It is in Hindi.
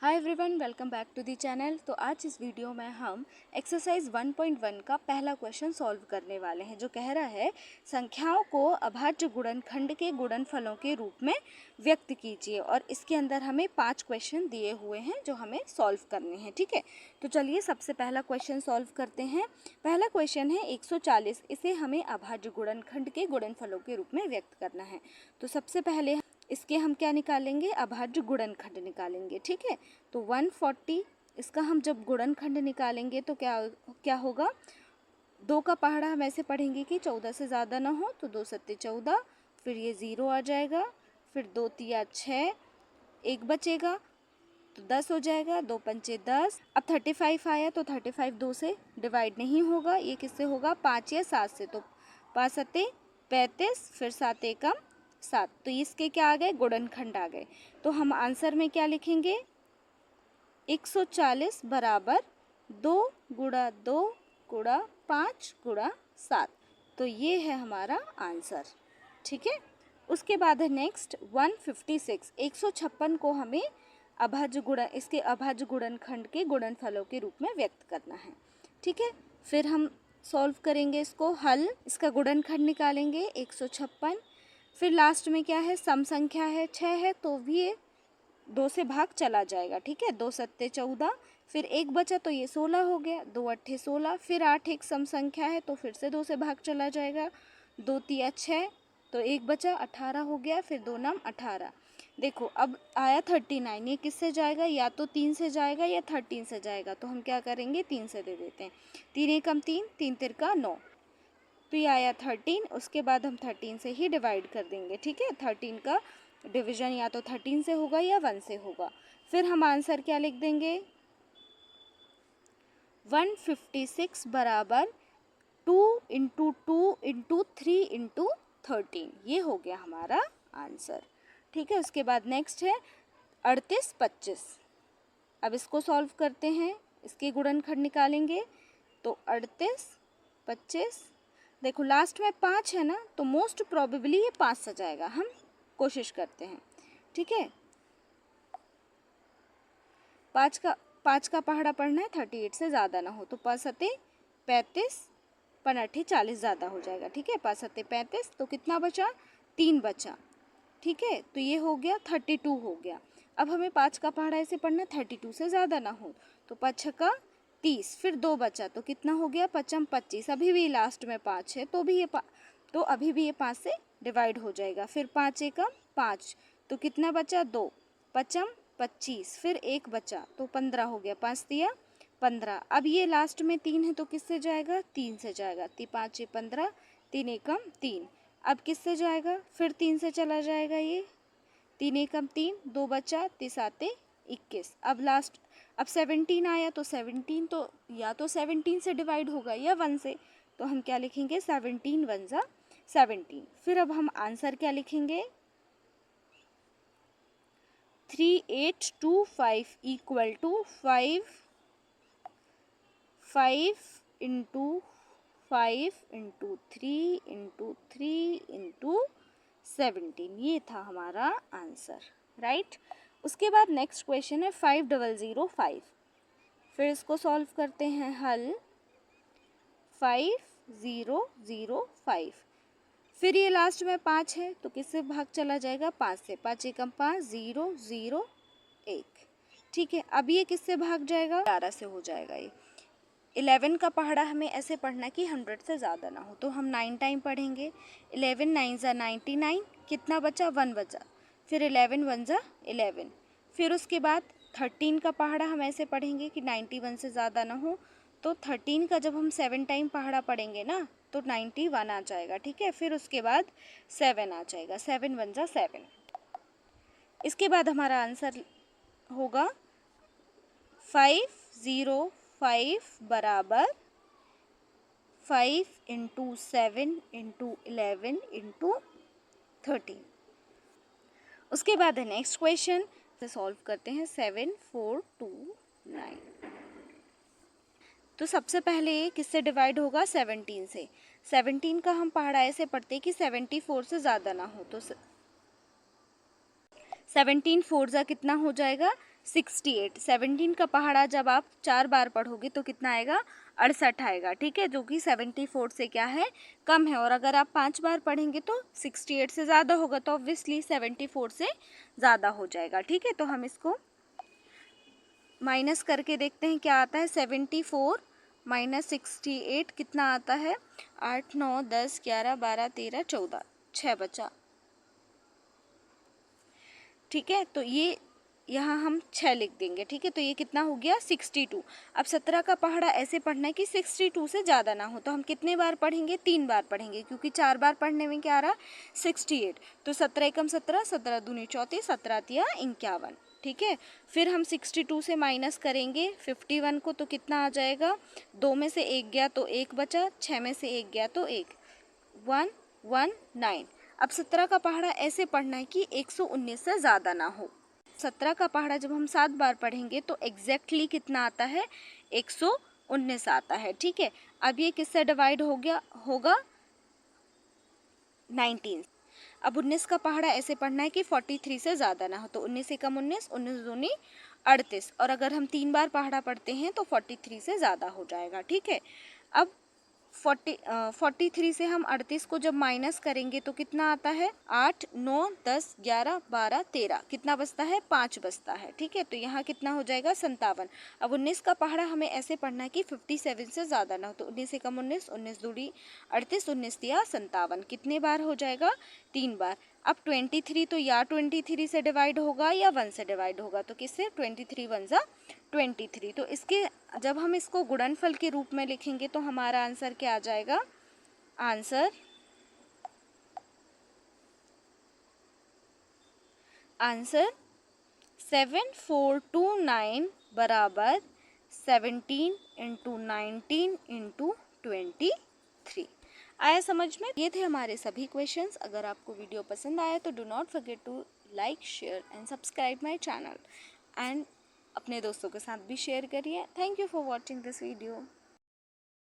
Hi everyone, welcome back to the channel. तो आज इस वीडियो में हम एक्सरसाइज 1.1 का पहला क्वेश्चन सॉल्व करने वाले हैं, जो कह रहा है संख्याओं को अभाज्य गुणनखंड के गुणनफलों के रूप में व्यक्त कीजिए। और इसके अंदर हमें 5 क्वेश्चन दिए हुए हैं जो हमें सॉल्व करने हैं। ठीक है, तो चलिए सबसे पहला क्वेश्चन सॉल्व करते हैं। पहला क्वेश्चन है 140, इसे हमें अभाज्य गुणनखंड के गुणनफलों के रूप में व्यक्त करना है। तो सबसे पहले इसके हम क्या निकालेंगे, अभाज्य गुणनखंड निकालेंगे। ठीक है, तो 140 इसका हम जब गुणनखंड निकालेंगे तो क्या होगा, 2 का पहाड़ा हम ऐसे पढ़ेंगे कि 14 से ज़्यादा ना हो, तो 2 सत्ते 14, फिर ये 0 आ जाएगा, फिर 2 तिया 6, 1 बचेगा तो 10 हो जाएगा, 2 पंचे 10। अब 35 आया तो 35 2 से डिवाइड नहीं होगा, ये किससे होगा, 5 या 7 से। तो 5 सत्ते 35, फिर 7 एकम 7, तो इसके क्या आ गए, गुणनखंड आ गए। तो हम आंसर में क्या लिखेंगे, 140 बराबर 2 गुणा 2 गुणा 5 गुणा 7। तो ये है हमारा आंसर। ठीक है, उसके बाद है नेक्स्ट 156, 156 को हमें इसके अभाज्य गुणनखंड के गुणनफलों के रूप में व्यक्त करना है। ठीक है, फिर हम सॉल्व करेंगे इसको, हल इसका गुणनखंड निकालेंगे 156। फिर लास्ट में क्या है, सम संख्या है 6 है, तो भी ये 2 से भाग चला जाएगा। ठीक है, 2 सत्ते 14, फिर 1 बचा तो ये 16 हो गया, 2 अट्ठे 16, फिर 8 एक सम संख्या है तो फिर से 2 से भाग चला जाएगा, 2 तिया 6, तो 1 बचा 18 हो गया, फिर 2 नाम 18। देखो अब आया 39, ये किससे जाएगा, या तो 3 से जाएगा या 13 से जाएगा। तो हम क्या करेंगे, 3 से दे देते हैं, 3 एकम 3, 3 तिरका 9, तो ये आया 13। उसके बाद हम 13 से ही डिवाइड कर देंगे। ठीक है, 13 का डिवीजन या तो 13 से होगा या 1 से होगा। फिर हम आंसर क्या लिख देंगे, 156 बराबर 2 इंटू 2 इंटू 3 इंटू 13, ये हो गया हमारा आंसर। ठीक है, उसके बाद नेक्स्ट है 38 25। अब इसको सॉल्व करते हैं, इसके गुणनखंड निकालेंगे। तो 38 25, देखो लास्ट में 5 है ना, तो मोस्ट प्रोबेबली ये 5 से जाएगा, हम कोशिश करते हैं। ठीक है, 5 का पहाड़ा पढ़ना है, 38 से ज़्यादा ना हो, तो 5 सत्ते 35, 5 अट्ठे 40 ज़्यादा हो जाएगा। ठीक है, 5 सत्ते 35, तो कितना बचा, 3 बचा। ठीक है, तो ये हो गया 32 हो गया। अब हमें 5 का पहाड़ा ऐसे पढ़ना है 32 से ज़्यादा ना हो, तो 5 छक्का 30, फिर 2 बचा तो कितना हो गया, 5 25, अभी भी लास्ट में 5 है तो अभी भी ये 5 से डिवाइड हो जाएगा। फिर 5 एकम 5, तो कितना बचा, 2, 5 25, फिर 1 बचा तो 15 हो गया, 5 तिया 15। अब ये लास्ट में 3 है तो किससे जाएगा, 3 से जाएगा, 5 15, 3 एकम 3। अब किससे जाएगा, फिर 3 से चला जाएगा, ये 3 एकम 3, 2 बचा, 3 आते 21। अब 17 आया तो 17 तो या तो 17 से डिवाइड होगा या 1 से, तो हम क्या लिखेंगे, 17 1 जा 17। फिर अब हम आंसर क्या लिखेंगे, 3825 equal to 5 into 5 into 3 into 3 into 17, ये था हमारा आंसर। राइट, उसके बाद नेक्स्ट क्वेश्चन है 5005। फिर इसको सॉल्व करते हैं, हल 5005। फिर ये लास्ट में 5 है तो किससे भाग चला जाएगा, 5 से, 5 एकम 5, 0 0 1। ठीक है, अब ये किससे भाग जाएगा, 11 से हो जाएगा। ये 11 का पहाड़ा हमें ऐसे पढ़ना कि 100 से ज़्यादा ना हो, तो हम 9 टाइम पढ़ेंगे। 11 9 जा 99, कितना बचा, 1 बचा, फिर 11 1 जा 11। फिर उसके बाद 13 का पहाड़ा हम ऐसे पढ़ेंगे कि 91 से ज़्यादा ना हो, तो 13 का जब हम 7 टाइम पहाड़ा पढ़ेंगे ना, तो 91 आ जाएगा। ठीक है, फिर उसके बाद 7 आ जाएगा, 7 1 जा 7। इसके बाद हमारा आंसर होगा 505 बराबर 5 इंटू 7 इंटू 11 इंटू 13। उसके बाद है नेक्स्ट क्वेश्चन, से सॉल्व करते हैं 7429। तो सबसे पहले किससे डिवाइड होगा, 17 से। 17 का हम पहाड़ा ऐसे पढ़ते कि 74 से ज़्यादा ना हो, तो 17 4 जा कितना हो जाएगा, 68। 17 का पहाड़ा जब आप 4 बार पढ़ोगे तो कितना आएगा, 68 आएगा, ठीक है, जो कि 74 से क्या है, कम है। और अगर आप 5 बार पढ़ेंगे तो 68 से ज़्यादा होगा, तो ऑब्वियसली 74 से ज़्यादा हो जाएगा, ठीक है। तो हम इसको माइनस करके देखते हैं क्या आता है। 74 माइनस 68 कितना आता है, 8 9 10 11 12 13 14, 6 बचा, ठीक है। तो ये यहाँ हम 6 लिख देंगे, ठीक है। तो ये कितना हो गया, 62। अब 17 का पहाड़ा ऐसे पढ़ना है कि 62 से ज़्यादा ना हो। तो हम कितने बार पढ़ेंगे, 3 बार पढ़ेंगे, क्योंकि 4 बार पढ़ने में क्या आ रहा, 68। तो 17 एकम 17, 17 दूनी 34, 17 तिया 51, ठीक है। फिर हम 62 से माइनस करेंगे 51 को, तो कितना आ जाएगा, 2 में से 1 गया तो 1 बचा, 6 में से 1 गया तो 1, 119। अब 17 का पहाड़ा ऐसे पढ़ना है कि 119 से ज़्यादा ना हो। 17 का पहाड़ा जब हम 7 बार पढ़ेंगे तो एग्जैक्टली कितना आता है, 119 आता है, ठीक है। अब ये किससे डिवाइड हो गया होगा, 19। अब 19 का पहाड़ा ऐसे पढ़ना है कि 43 से ज़्यादा ना हो। तो 19 एकम 19, 19 दूनी 38, और अगर हम 3 बार पहाड़ा पढ़ते हैं तो 43 से ज़्यादा हो जाएगा, ठीक है। अब 43 से हम 38 को जब माइनस करेंगे तो कितना आता है, 8 9 10 11 12 13, कितना बचता है, 5 बचता है, ठीक है। तो यहाँ कितना हो जाएगा, 57। अब 19 का पहाड़ा हमें ऐसे पढ़ना है कि 57 से ज़्यादा ना हो। तो 19 एकम 19, 19 दूनी 38, 19 तिया 57, कितने बार हो जाएगा, 3 बार। अब 23 तो या 23 से डिवाइड होगा या 1 से डिवाइड होगा, तो किससे, 23 1 जा 23। तो इसके जब हम इसको गुणनफल के रूप में लिखेंगे तो हमारा आंसर क्या आ जाएगा, आंसर 7429 बराबर 17 इंटू 19 इंटू 23। आया समझ में। ये थे हमारे सभी क्वेश्चंस। अगर आपको वीडियो पसंद आया तो do not forget to like, share and subscribe my channel, and अपने दोस्तों के साथ भी शेयर करिए। Thank you for watching this video.